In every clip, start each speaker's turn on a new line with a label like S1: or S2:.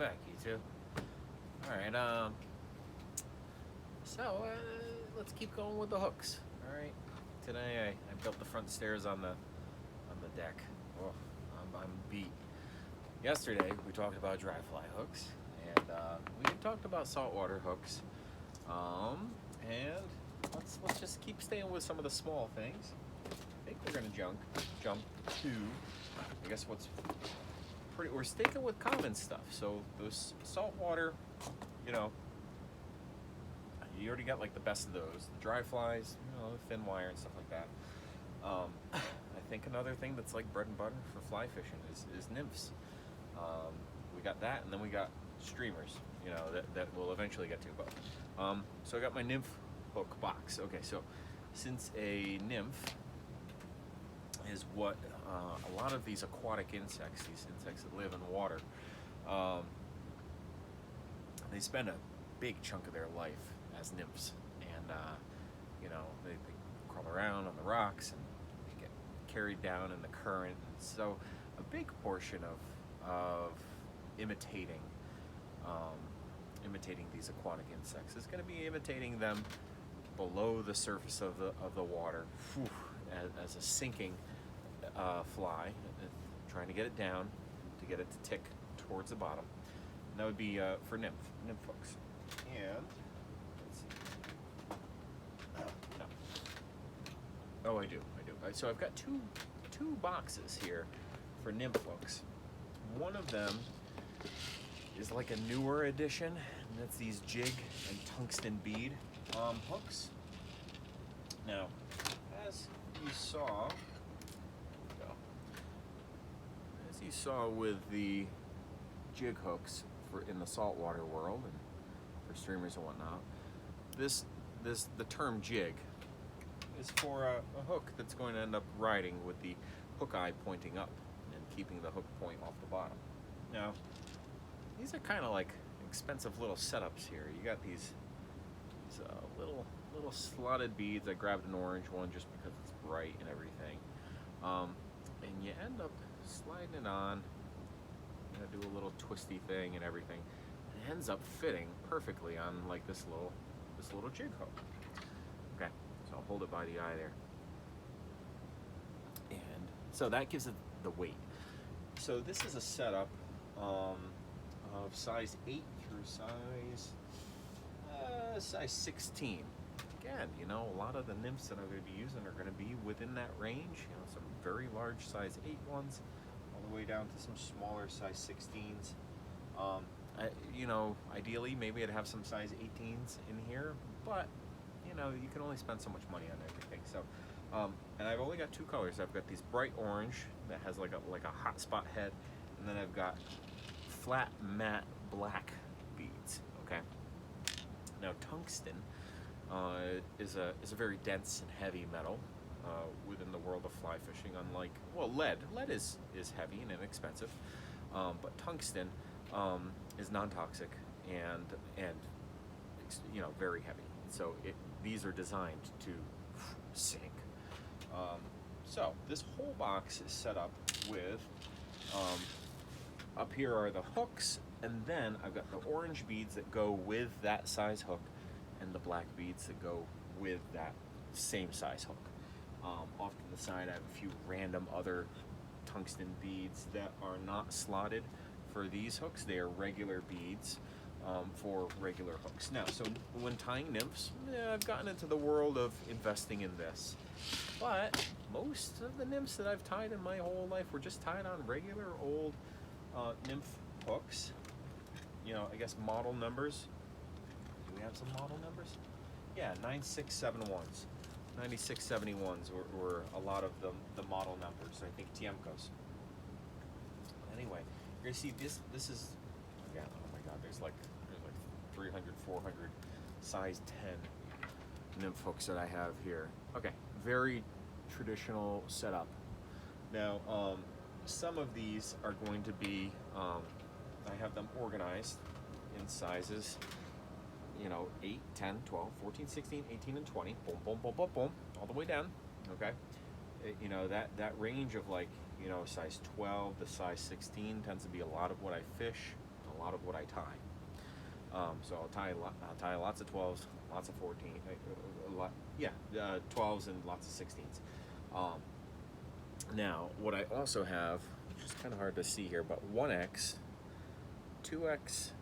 S1: back, you two. All right. Let's keep going with the hooks. All right. Today I built the front stairs on the deck. Oh, I'm beat. Yesterday we talked about dry fly hooks, and we talked about saltwater hooks. And let's just keep staying with some of the small things. I think we're gonna jump to, I guess what's pretty. We're sticking with common stuff. So those saltwater, you know, you already got like the best of those. The dry flies, thin wire and stuff like that. I think another thing that's like bread and butter for fly fishing is nymphs. We got that, and then we got streamers, that we'll eventually get to. But so I got my nymph hook box. Okay, so since a nymph is what a lot of these aquatic insects, these insects that live in water, they spend a big chunk of their life as nymphs, and they crawl around on the rocks and they get carried down in the current. And so a big portion of imitating these aquatic insects is going to be imitating them below the surface of the water, as a sinking fly, trying to get it down to get it to tick towards the bottom. And that would be for nymph hooks. And let's see. No. Oh, I do. So I've got two boxes here for nymph hooks. One of them is like a newer edition, and that's these jig and tungsten bead hooks. Now, as you saw with the jig hooks in the saltwater world and for streamers and whatnot, the term jig is for a hook that's going to end up riding with the hook eye pointing up and keeping the hook point off the bottom. Now, these are kind of like expensive little setups here. You got these little slotted beads. I grabbed an orange one just because it's bright and everything. And you end up sliding it on. You gotta do a little twisty thing and everything. It ends up fitting perfectly on like this little jig hook. Okay, so I'll hold it by the eye there. And so that gives it the weight. So this is a setup of size 8 through size 16. Again, a lot of the nymphs that I'm going to be using are going to be within that range. Some very large size 8 ones, all the way down to some smaller size 16s. Ideally, maybe I'd have some size 18s in here, but you can only spend so much money on everything. So, and I've only got 2 colors. I've got these bright orange that has like a hot spot head, and then I've got flat matte black beads. Okay. Now tungsten is a very dense and heavy metal within the world of fly fishing. Unlike lead is heavy and inexpensive, but tungsten is non-toxic and very heavy. So these are designed to sink. So this whole box is set up with up here are the hooks, and then I've got the orange beads that go with that size hook, and the black beads that go with that same size hook. Off to the side, I have a few random other tungsten beads that are not slotted for these hooks. They are regular beads for regular hooks. Now, so when tying nymphs, I've gotten into the world of investing in this. But most of the nymphs that I've tied in my whole life were just tied on regular old nymph hooks. I guess model numbers. Do we have some model numbers? Yeah, 9671s. 9671s were a lot of the model numbers. I think Tiemco's. Anyway, you're gonna see this is, again, oh my god, there's like 300, 400 size 10 nymph hooks that I have here. Okay, very traditional setup. Now, some of these are going to be, I have them organized in sizes, 8, 10, 12, 14, 16, 18, and 20. Boom, boom, boom, boom, boom, all the way down. Okay, that range of size 12 to size 16 tends to be a lot of what I fish, a lot of what I tie. So I'll tie lots of 12s, lots of 14, a lot, yeah, 12s and lots of 16s. Now, what I also have, which is kind of hard to see here, but 1X, 2X,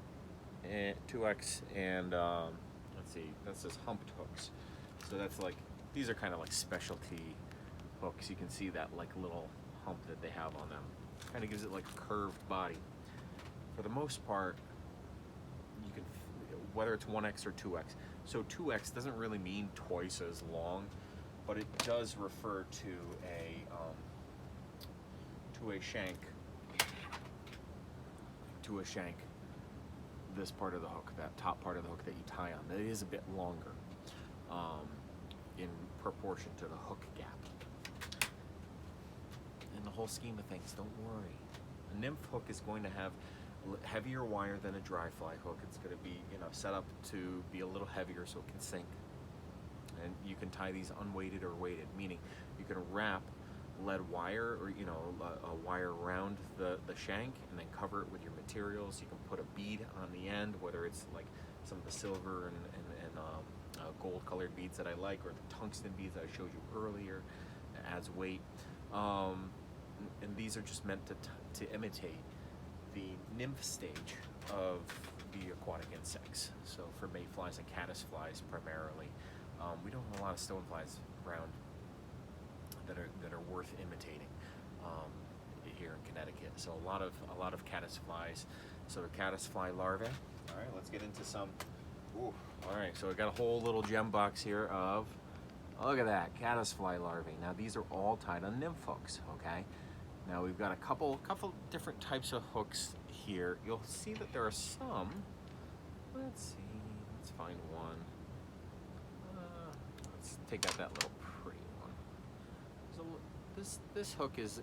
S1: and 2X, and let's see, that's just humped hooks. So that's like, these are kind of like specialty hooks. You can see that like little hump that they have on them. Kind of gives it like a curved body. For the most part, you can, whether it's 1X or 2X. So 2X doesn't really mean twice as long, but it does refer to a shank. To a shank. This part of the hook, that top part of the hook that you tie on, that is a bit longer in proportion to the hook gap. In the whole scheme of things, don't worry. A nymph hook is going to have heavier wire than a dry fly hook. It's going to be, set up to be a little heavier so it can sink. And you can tie these unweighted or weighted, meaning you can wrap lead wire or a wire around the shank and then cover it with your materials. You can put a bead on the end, whether it's like some of the silver and gold colored beads that I like, or the tungsten beads that I showed you earlier. It adds weight. And these are just meant to imitate the nymph stage of the aquatic insects. So for mayflies and caddisflies primarily, we don't have a lot of stoneflies around that are worth imitating here in Connecticut. So a lot of caddisflies. So caddisfly larvae. All right, let's get into some. Ooh, all right, so I got a whole little gem box here of, look at that, caddisfly larvae. Now these are all tied on nymph hooks, okay? Now we've got a couple different types of hooks here. You'll see that there are some. Let's see, let's find one. Let's take out that little pretty one. This hook is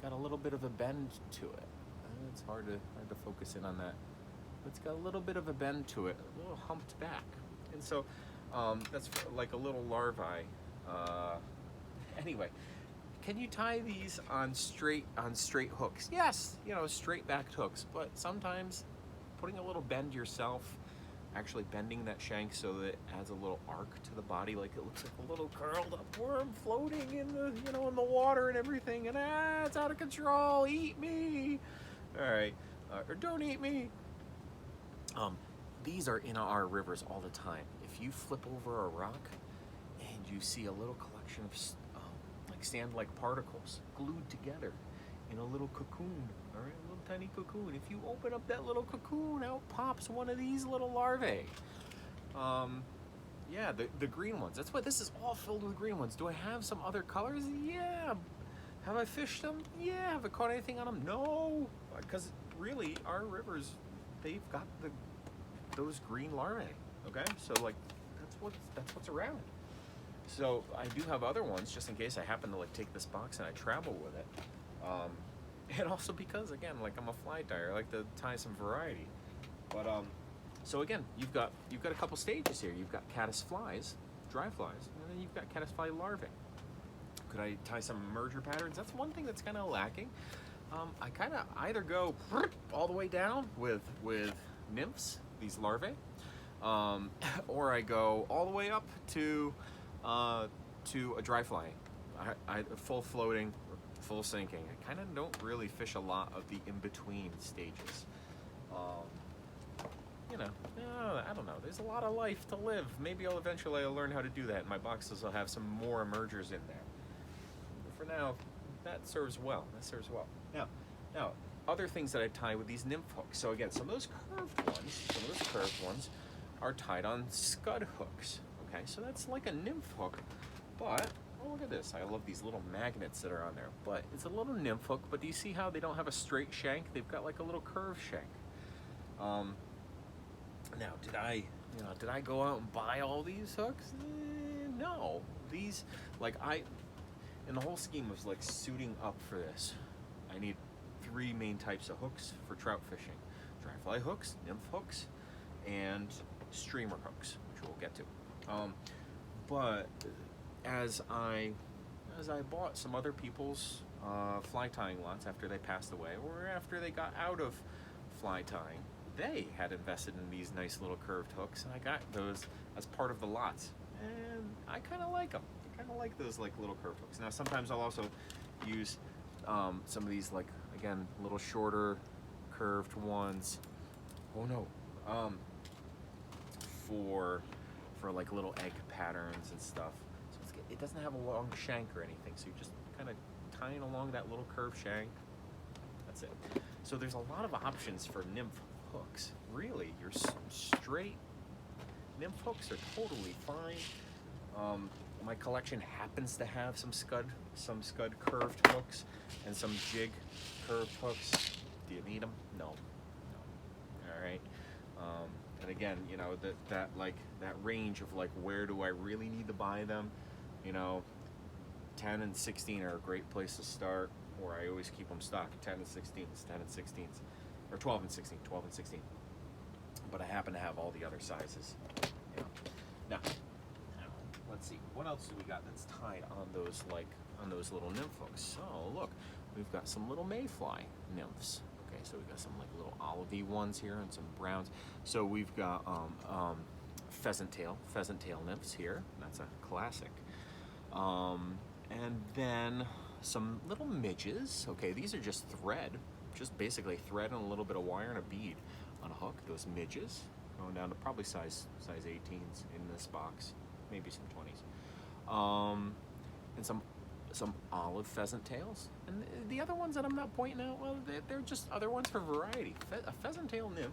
S1: got a little bit of a bend to it. It's hard to focus in on that. It's got a little bit of a bend to it, a little humped back, and so that's like a little larvae. Anyway, can you tie these on straight hooks? Yes, straight backed hooks, but sometimes putting a little bend yourself, actually bending that shank so that it adds a little arc to the body, like it looks like a little curled up worm floating in the in the water and everything, and it's out of control. Eat me, all right, or don't eat me. These are in our rivers all the time. If you flip over a rock and you see a little collection of like sand-like particles glued together in a little cocoon, all right, a little tiny cocoon. If you open up that little cocoon, out pops one of these little larvae. Yeah, the green ones. That's why this is all filled with green ones. Do I have some other colors? Yeah. Have I fished them? Yeah. Have I caught anything on them? No. Because really, our rivers, they've got those green larvae. Okay, so like that's what's around. So I do have other ones just in case I happen to like take this box and I travel with it. And also because again, like I'm a fly tyer, I like to tie some variety. But so again, you've got a couple stages here. You've got caddisflies, dry flies, and then you've got caddisfly larvae. Could I tie some merger patterns? That's one thing that's kind of lacking. I kind of either go all the way down with nymphs, these larvae, or I go all the way up to a dry fly, I full floating, full sinking. I kind of don't really fish a lot of the in-between stages. I don't know. There's a lot of life to live. Maybe eventually I'll learn how to do that. My boxes will have some more emergers in there. But for now, that serves well. Now, other things that I tie with these nymph hooks. So again, some of those curved ones are tied on scud hooks. Okay, so that's like a nymph hook, but oh, look at this. I love these little magnets that are on there. But it's a little nymph hook, but do you see how they don't have a straight shank? They've got like a little curved shank. Now, did I go out and buy all these hooks? No. These, in the whole scheme of like suiting up for this, I need 3 main types of hooks for trout fishing: dry fly hooks, nymph hooks, and streamer hooks, which we'll get to. But as I bought some other people's fly tying lots after they passed away, or after they got out of fly tying, they had invested in these nice little curved hooks, and I got those as part of the lots. And I kind of like them. I kind of like those like little curved hooks. Now sometimes I'll also use some of these, like, again, little shorter curved ones. Oh no. For like little egg patterns and stuff. So it doesn't have a long shank or anything. So you're just kind of tying along that little curved shank. That's it. So there's a lot of options for nymph hooks. Really, your straight nymph hooks are totally fine. My collection happens to have some scud curved hooks and some jig curved hooks. Do you need them? No. All right. And again, you know, that range of like, where do I really need to buy them? You know, 10 and 16 are a great place to start, or I always keep them stocked. 10 and 16s, 10 and 16s, or 12 and 16, 12 and 16. But I happen to have all the other sizes. You know. Now, let's see, what else do we got that's tied on those little nymph hooks? So look, we've got some little mayfly nymphs. Okay, so we've got some like little olivey ones here and some browns. So we've got pheasant tail nymphs here. That's a classic. And then some little midges. Okay, these are just thread, just basically thread and a little bit of wire and a bead on a hook. Those midges going down to probably size 18s in this box, maybe some 20s. And some olive pheasant tails, and the other ones that I'm not pointing out, well, they're just other ones for variety. A pheasant tail nymph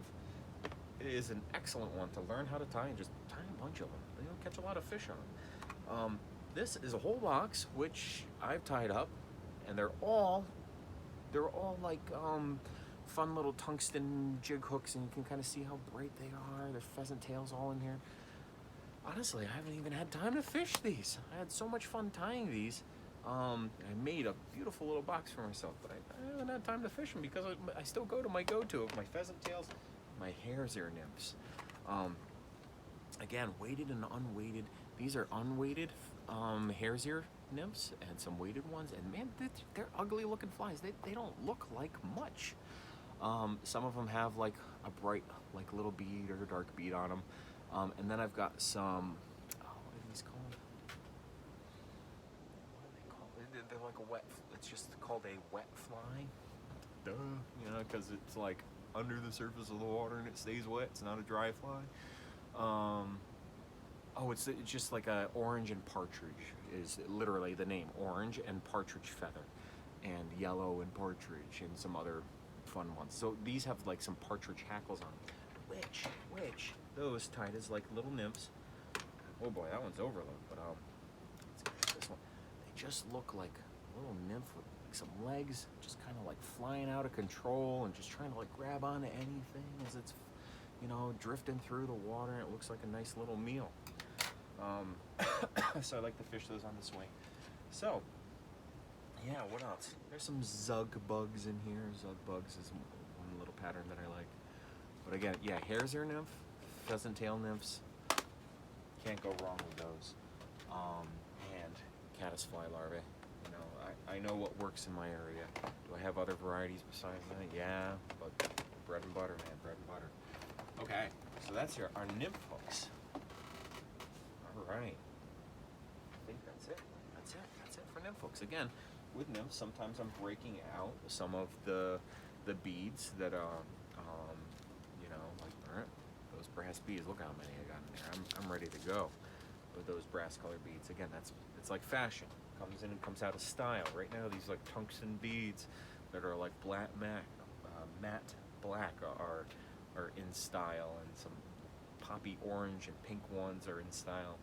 S1: is an excellent one to learn how to tie, and just tie a bunch of them. You'll catch a lot of fish on them. This is a whole box which I've tied up, and they're all like fun little tungsten jig hooks, and you can kind of see how bright they are. There's pheasant tails all in here. Honestly, I haven't even had time to fish these. I had so much fun tying these. I made a beautiful little box for myself, but I haven't had time to fish them because I still go to my go-to of my pheasant tails, my hare's ear nymphs. Again, weighted and unweighted. These are unweighted hare's ear nymphs and some weighted ones, and man, they're ugly looking flies. They don't look like much. Some of them have like a bright, like little bead or dark bead on them. And then I've got some, what are these called? What are they called? They're like a wet, it's just called a wet fly. Duh. You know, because it's like under the surface of the water and it stays wet. It's not a dry fly. It's just like a orange and partridge is literally the name. Orange and partridge feather, and yellow and partridge, and some other fun ones. So these have like some partridge hackles on them. Which those tied as like little nymphs. Oh boy, that one's overload, but let's get this one. They just look like a little nymph with like some legs, just kind of like flying out of control and just trying to like grab onto anything as it's, you know, drifting through the water, and it looks like a nice little meal. So I like to fish those on the swing. So yeah, what else? There's some zug bugs in here. Zug bugs is one little pattern that I like. But again, yeah, hare's ear nymph, pheasant tail nymphs, can't go wrong with those. And caddisfly larvae. You know, I know what works in my area. Do I have other varieties besides that? Yeah, but bread and butter, man, bread and butter. Okay, so that's our nymph hooks. All right. I think that's it. That's it for nymph hooks. Again, with nymphs, sometimes I'm breaking out some of the beads that are, you know, like those brass beads. Look how many I got in there. I'm ready to go with those brass colored beads. Again, it's like fashion. Comes in and comes out of style. Right now, these like tungsten beads that are like matte black are in style, and some poppy orange and pink ones are in style.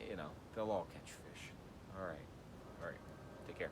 S1: You know, they'll all catch fish. All right. Take care.